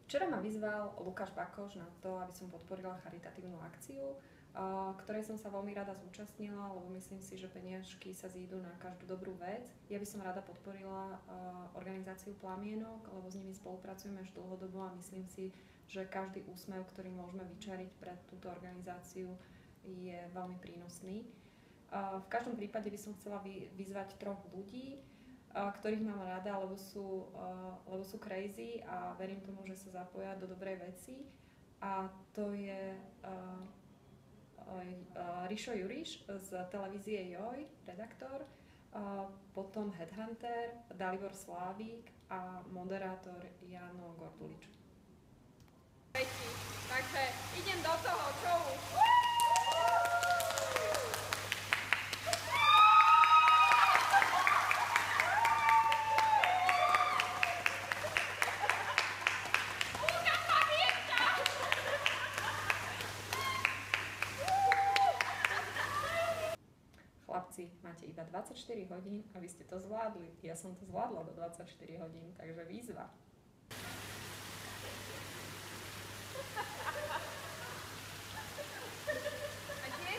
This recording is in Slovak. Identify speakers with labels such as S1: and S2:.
S1: Včera ma vyzval Lukáš Bakoš na to, aby som podporila charitatívnu akciu, ktorej som sa veľmi rada zúčastnila, lebo myslím si, že peniažky sa zídu na každú dobrú vec. Ja by som rada podporila organizáciu Plamienok, lebo s nimi spolupracujeme už dlhodobo a myslím si, že každý úsmev, ktorý môžeme vyčariť pre túto organizáciu, je veľmi prínosný. V každom prípade by som chcela vyzvať troch ľudí, ktorých mám rada, lebo sú crazy a verím tomu, že sa zapoja do dobrej veci. A to je Rišo Juriš z televízie Joj, redaktor, potom Headhunter, Dalibor Slávík a moderátor Jano Gordulič.
S2: Takže idem do toho, čo už?
S1: Chlapci, máte iba 24 hodín, aby ste to zvládli. Ja som to zvládla do 24 hodín, takže výzva.